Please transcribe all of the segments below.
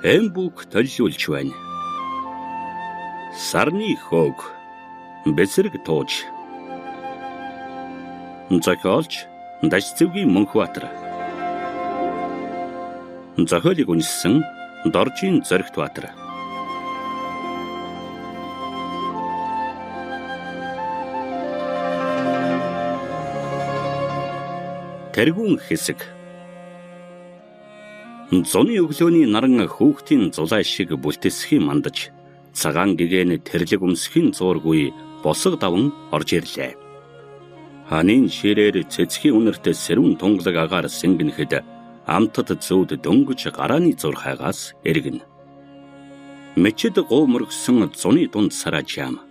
Эмбүк төлөвлөж байна. Сарны хөг бэсрэг тууж. Зохиолч Дашцэвгийн Мөнхбаатар. Зохиолыг үнэлсэн Доржийн Зоригтбаатар. Тэргүүн хэсэг. Зуны өглөөний наран хүүхдийн зулай шиг бүлтэсхийн мандаж, цагаан гэгээн тэрлэг өмсөхийн зуургүй босго даван орж ирлээ. Ханын ширээр цэцгийн үнэрт сэрүүн тунгалаг агаар сэнгэнэхэд амтад зүүд дөнгөж гарааны зурхайгаас эргэнэ. Мэчэд гоо мөргсөн зуны дунд сараажаам.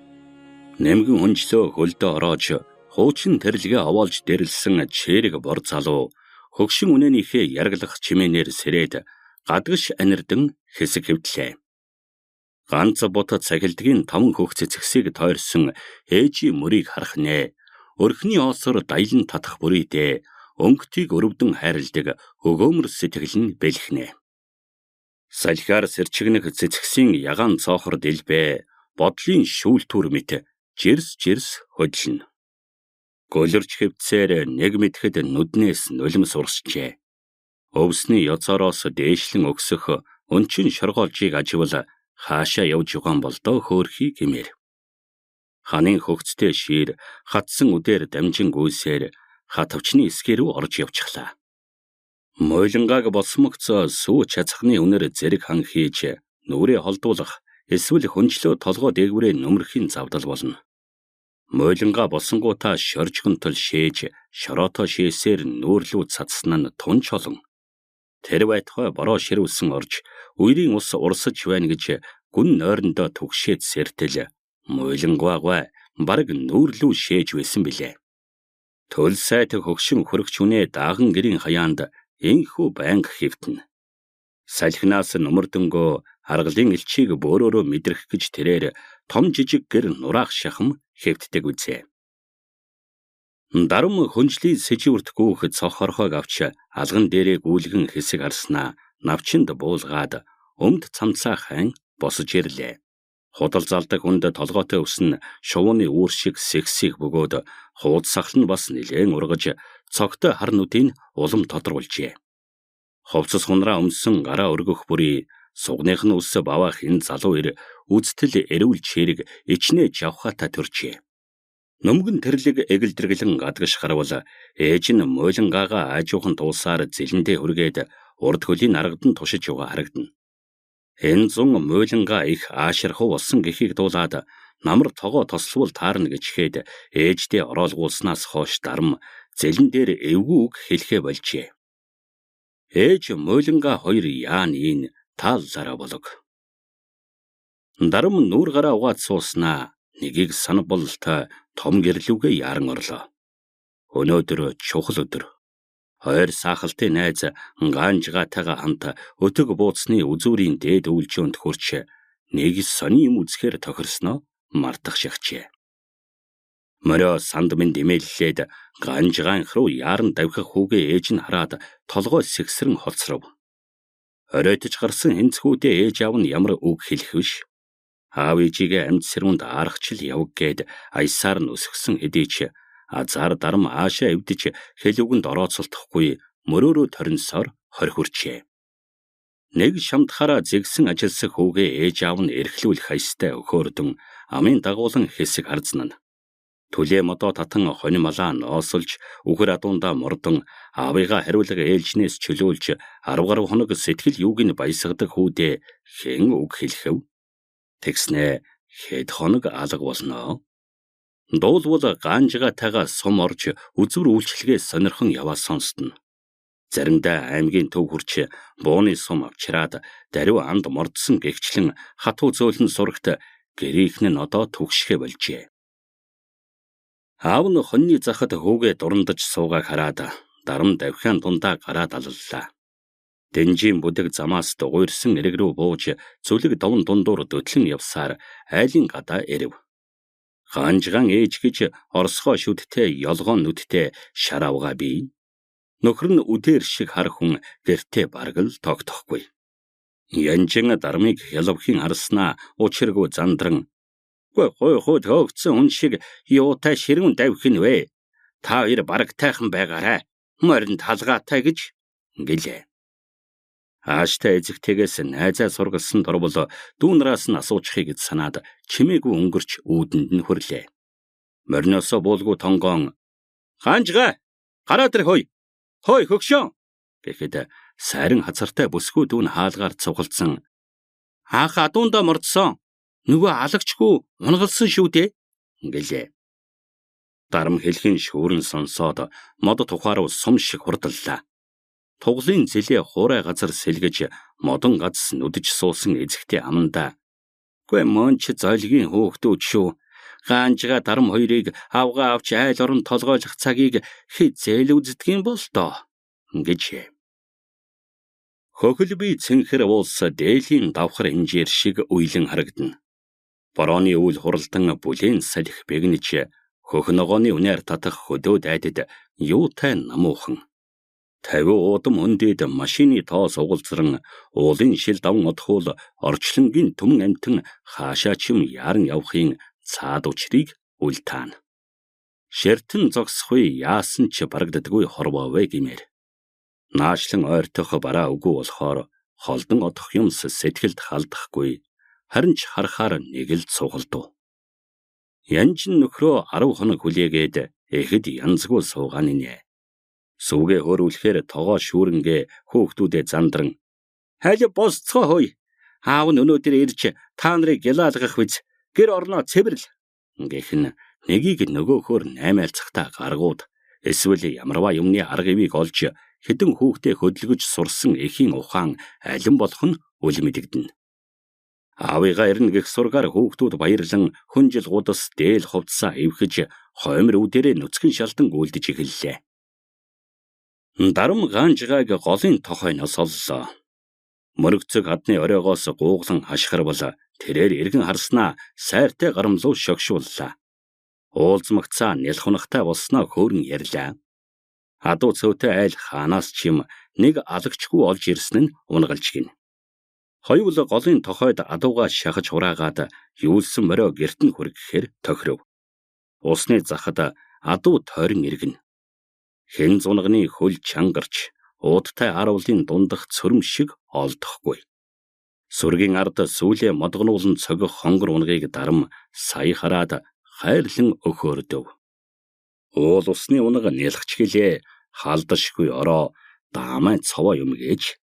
Нэмгэн хүнчлөө хөлдөө ороож хуучин тэрлэгээ овоолж дэрлсэн чээрэг бор залуу хөгшин үнэнийхээ яргалах чимээнээр сэрээд гадагш анирдан хэсэг хэвдлээ. Ганц бот цахилдгийн 5 хөх цэцгсийг тойрсон ээжийн мөрийг харах нэ. Өрхний оосоор дайлан татах бүрийдээ өнгөтийг өрөвдөн хайрладаг өгөөмөр сэтгэл нь бэлхнэ. Салхиар сэрчигнэх цэцгсийн ягаан цоохор дэлбэ бодлын шүүлтүр мэт жирс хөдлөнө. Гөлөрч хэвцээр нэг мэтгэд нүднээс нулимс урсжээ. Өвсний ёцороос дээшлэн өгсөх өнчин шоргоолжийг аживал хаашаа явж югаан болдоо хөөрхий гэмээр. Ханын хөгцтэй шир хатсан үдээр дамжин гүйсээр хатвчны эсгээ рүү орж явчихлаа. Мойлонгааг босмогцоо сүү чацхны үнэр зэрэг хан хийж нүрээ холдуулах эсвэл хөнчлөө толгой дээгврээ нөмрөхийн завдал болно. Мойлонгаа босонгуудаа шоржгонтол шээж шороотоо шээсээр нүүрлүү цацсан нь тун чолон. Тэр байтугай бороо ширвсэн орж үерийн ус урсаж байна гэж гүн нойрондоо түгшээд сэртэл мойлонгаагаа бараг нүүрлүү шээж байсан билээ. Төл сайт хөгшин хөрөгч үнэ дааган гэрийн хаяанд инхүү байнга хэвтэн. Салхинаас нөмөрдөнгөө харгалын элчийг бөөрөөрөө мэдрэх гэж тэрээр том жижиг гэр нураах шахам хэвтдэг үзээ. Дарам хөнжлийн сэжүүрт гүүх цохорхойг авч алган дээрээ гүйлгэн хэсэг арснаа навчинд буулгаад өмд цамцаа хайн босож ирлээ. Худал залдаг хүнд толгойтой өснө шувууны үүр шиг сэгсийг бөгөөд хууд сахал нь бас нэлээн ургаж цогтой хар нүдийг улам тодруулжээ. Ховцос хунраа өмсөн гараа өргөх бүрий сугных нь ус баваах энэ залуу ир үздэл эрүүл чирэг ичнээ жавхаата төржээ. Нөмгөн тэрлэг эгэлдэргэлэн гадагш харавал ээж нь мойлонгаагаа аажуухан дуусаар зэлэндээ хүргээд урд хөлийн аргадан тушиж яваа харагдана. Энэ зун мойлонгаа их ааширхав болсон гэхийг дуулаад намар тогоо тослвол таарна гэчгээд ээждээ ороолгуулснаас хойш дарам зэлэн дээр эвгүй үг хэлэхэ болжээ. Ээж мойлонгаа хоёр яан ийн тааллаараа болог. Дарам нүүр гараа угаад сууснаа нэгийг санав бололтой том гэрлүүгээ яран орлоо. Өнөөдөр чухал өдөр. Хоёр саахалтай найз гаанжгаатайгаа хамт өтөг бууцны үзүүрийн дээд үйлчөөнд хурч нэг сони юм үзэхээр тохирсноо мартах шахжээ. Морио санд минь дэмэллээд гаанжгаанх руу яран давхих хүүгээ ээж нь хараад толгой сэгсрэн хоцров. Оройтож гарсан хэнцхүүдээ ээж аав нь ямар үг хэлэх виш. Аав ээжигээ амьд сэрүүнд арахчил явг гээд аясаар нь өсгсөн хэдий ч азар дарам аашаа эвдэж хэл үгэнд орооцолдохгүй мөрөөрөө торинсоор хорхирчээ. Нэг шамдахаараа зэгсэн ажилсах хүүгээ ээж аав нь эрхлүүлэх хаястай өхөөрдөн амын дагуулan хэсэг харзнана. Түлээ модоо татан хонь малаа ноосолж үхэр адуундаа мордон аавыгаа хариулга ээлжнээс чөлөөлж 10 гаруй хоног сэтгэл юуг нь баясгадаг хүүдээ хэн үг хэлэхэв. Тэгснэ хэд хоног алга болноо. Дуулвал гаанжгаатайгаа сум орж үзүр үйлчлэгээ сонирхон яваа сонстно. Заримдаа аймгийн төв хурч бууны сум авчраад даруй анд мордсон гэгчлэн хатуу зөөлөн сурагт гэрийнхэн нь одоо түгшгэ болжээ. Аав нь хоньны захад хүүгээ дурандаж суугааг хараад дарам давхиан дундаа гараад аллаа. Дэнжийн бүдэг замаас дугуйрсан эрэг рүү бууж зүлэг давн дундуур дөтлөн явсаар айлын гадаа ирэв. Гаанжгаан ээж гэж орсгоо шүдтэй ёлгоон нүдтэй шаравга бий. Нөхөр нь үдээр шиг хар хүн гэртээ бараг л тогтохгүй. Янжин дармыг хялбахын харснаа учиргүй зандран. Хой хөөгцөн хүн шиг юутай ширүүн давх нь вэ? Та хоёр бараг тайхан байгаарай. Морин талгаатай гэж гэлээ. Ааштай эзэгтэйгээс найзаа сургалсан дурбол дүүнраас нь асуучихыг санаад чимээгүй өнгөрч үүдэнд нь хүрлээ. Мориноосоо буулгүй тонгоон "Хаанжгаа гараад ир хой хөгшөө" гэхэд сайран хазартай бүсгүй дүүн хаалгаар цугалцсан. "Хаах адуундаа мордсон. Нөгөө алагчгүй унгалсан шүү дээ" гэлээ. Дарам хэлхийн шүүрэн сонсоод мод тухааруу сум шиг хурдлаа. Туглын зэлээ хуурай газар сэлгэж модон гац нүдэж суусан эзэгтэй амандаа. "Гүй мөн ч зойлгийн хөөхтүүд шүү. Гаанжгаа дарам хоёрыг авгаа авч айл орон толгойлох цагийг хизээл үздэгэн бол доо" гэжээ. Хөхөлбий цэнхэр улс дээлийн давхар инжир шиг уйлан харагдана. Борооны үйл хуралдан бүлээн салхи бэгнэж хөх ногооны үнээр татах хөдөө дайдад юутай намуухан. 50 удам өндөд машины тоо сугалзран уулын шил давн одхуул орчлонгийн түмэн амтан хаашаа ч юм яран явахын цаад учрыг үлтаана. Шертэн зогсохгүй яасан ч барагддаггүй хорвоовэ гэмээр. Наашлан ойртох бараа үгүй болохоор холдон одох юмс сэтгэлд халдахгүй. Харин ч харахаар нэг л цугалдав. Янжин нөхрөө 10 хоног хүлээгээд эхэд янзгүй суугааны нэ. Сүүгээ хөөрүүлэхээр тогоо шүүрэнгээ хөөхтүүдээ зандран. "Хайл босцгоо хой. Аав нь өнөөдөр ирж та нарыг гялаалгах биз. Гэр орноо цэвэрл" гэхэн нэгийг нөгөөхөөр наймаалцахтаа гаргууд эсвэл ямарваа юмны арга ивийг олж хэдэн хүүхдээ хөдөлгөж сурсан эхийн ухаан алин болох нь үл мэдэгдэнэ. Аавыгаа ирнэ гэх сургаар хүүхдүүд баярлан хүнжил гудас дээл хувцсаа эвхэж хоймор үдэрээ нүцгэн шалдан гүйлдэж эхэллээ. Дарам гаанжгааг голын тохойноос оллоо. Мөрөгцөг хадны оройгоос гууглан хашгирвал тэрээр эргэн харснаа сайртай гарамлуу шогшууллаа. Уулзмагцаа нялхунахтай болсноо хөөрн ярьлаа. Адуу цөвтэй айл хаанаас ч юм нэг алагчгүй олж ирсэн нь унгалж гин. Хоёул голын тохойд адуугаа шахаж хураагаад юулсан морио герт нь хүргэхээр тохиров. Усны захад адуу тойрон иргэн. Хэн зунганы хөл чангарч уудтай аруулын дундах цөрм шиг олдохгүй. Сүргийн ард сүүлээ модгонуулан цогох хонгор унгийг дарам сая хараад хайрлан өхөөрдөв. Уул усны унаг нялхч гэлээ халдашгүй ороо даамай цовоо юм гэж.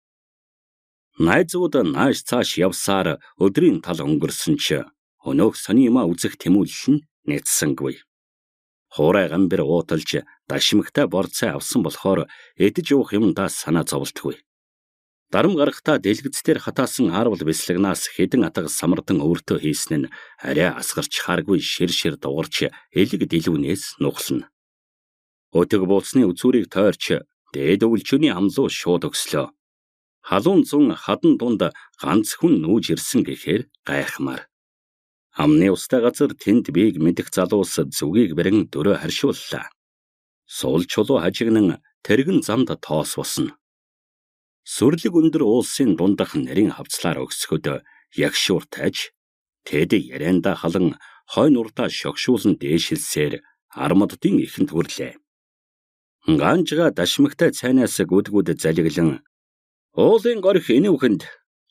Найзууд нааш цааш явсаар өдрийн тал өнгөрсөн ч өнөөх сони юма үзэх тэмүүлэл нь нэцсэнгүй. Хуурай гамбэр ууталж дашмагтай борцоо авсан болохоор эдэж уух юмдаа санаа зовлтгүй. Дарам гарахтаа дэлгэцээр хатаасан аарвал бэслэгнаас хэдэн атга самардан өөртөө хийсэн нь арай асгарч хааргүй шир дуурч элэг дэлгүүнээс нухлана. Өтөг буулсны үзүүрийг тойрч дээд өвлчөний амлуу шууд өгслөө. Халуун зун хадан дунд ганц хүн нүүж ирсэн гэхээр гайхмаар. Амны устай газар тэнд бийг мэдэх залуус зүгийг бэрэн дөрөө харшууллаа. Суул чулуу хажигнан тэргэн замд тоос босно. Сүрлэг өндөр уулсын дундах нарийн хавцлаар өгсгöd ягшуур тайж тэд ярианда халан хойн уртаа шогшуулан дээшилсээр армаддын ихэнд хүрлээ. Гаанжга дашмагтай цайнаас гүдгүүд залиглан уулын горих энэвхэнд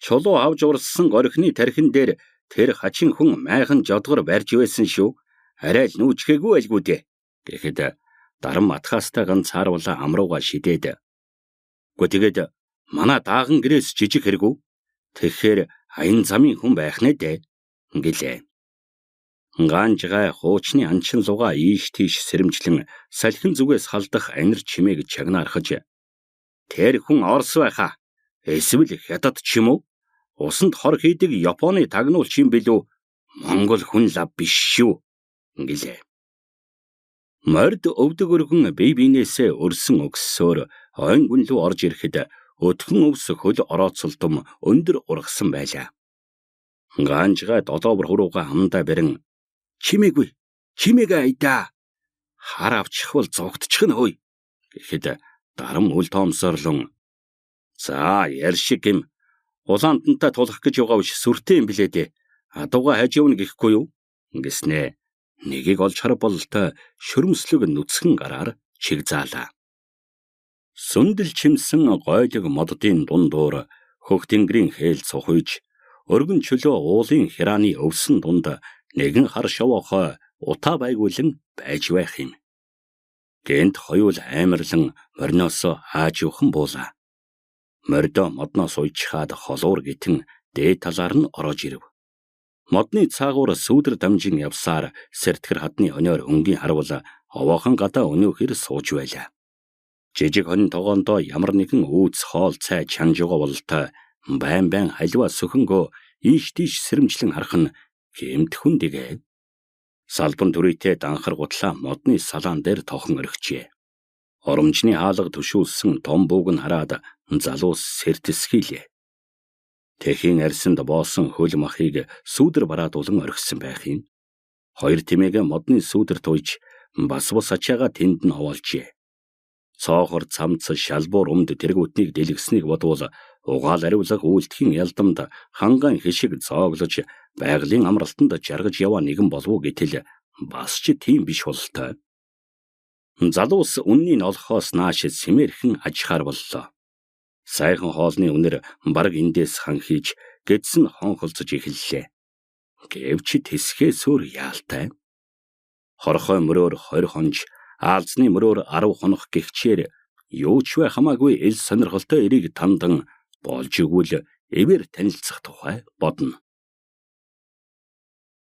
чулуу авж урссан горихны тархин дээр тэр хачин хүн майхан жодгор барьж байсан шүү. Арай л нүүчгээгүй байлгүй дээ гэхэд дарам атхаастай ганц хааруула амрууга шидээд. Гэхдээ тэгээд манай дааган гэрээс жижиг хэрэггүй. Тэгэхээр аян замын хүн байх нэ дээ гэлээ. Гаанжгай хуучны анчин луга ийш тийш сэрэмжлэн салхин зүгээс халдах анир чимээг чагнаархаж тэр хүн Орос байхаа. Эсвэл хятад ч юм уу? Усанд хор хийдэг Японы тагнуулч юм билүү? Монгол хүн лав биш шүү гэлээ. Морд өвдөг өргөн бие биенээсээ өрсөн өгсөөр хойн гүн лүү орж ирэхэд өтгөн өвс хөл орооцолдом өндөр ургасан байлаа. Гаанжгай долоовор хурууга хамдаа бэрэн чимээгүй айдаа. Хар авчихвал зогтчих нь хөөе гэхэд дарам үл тоомсорлон за яр шиг юм Улаантантай тулах гэж байгаа биш сүртэй юм билээ дээ. Адууга хайж явна гэхгүй юу? Ингэснэ. Нэгийг олж харах бололтой шөрмслөг нүцгэн гараар чиг заалаа. Сүндэл чимсэн гойлог моддын дундуур хөх тэнгэрийн хээл цухиж, өргөн чөлөө уулын хирааны өвсөн дунд нэгэн хар шовоохой утаа байгуулан байж байх юм. Гэнт хоёул аймарлан мориноос ааж юухан буулаа. Мордо модноос уйчхаад холуур гитэн дээд талаар нь орож ирэв. Модны цаагуур сүүдэр дамжин явсаар сэртгэр хадны өнөөр өнгийн харвал овоохон гадаа өнөөхөр сууж байлаа. Жижиг хонь тогоондоо ямар нэгэн үүц хоол цай чанж байгаа бололтой байн халиваа сөхөнгөө ийш тийш сэрэмжлэн харах нь гэмтхэн дэгэ. Салбан түрийтэй данхар гутлаа модны салаан дээр тохон орхичээ. Оромжны хаалга төшүүлсэн том бууг нь хараад залуус сэртэсхийлээ. Тэхийн арсанд боосон хөл махыг сүүдэр бараадуулан орхисон байх юм. Хоёр тэмээгээ модны сүүдэр туйж бас ачаага тэнд нь овоолжээ. Цоохор цамц шалбуур өмд тэргүүтнийг дэлгэснийг бодвол угаал ариулах үйлдэхийн ялдамд ханган хишиг зооглож байгалийн амралтанд жаргаж яваа нэгэн болов гэтэл бас ч тийм биш бололтой. Залуус үннийг олохоос нааш сэмэрхэн ажихаар боллоо. Сайхан хоолны үнэр бараг эндээс ханхиж гэдсэн хонхолцож эхэллээ. Гэвч тэсхээ сүр яалтай. Хорхой мөрөөр 20 хонж, аалзны мөрөөр 10 хонох гихчээр юу ч вэ хамаагүй ил сонирхолтой эрийг тандан болж игүүл эвэр танилцах тухай бодно.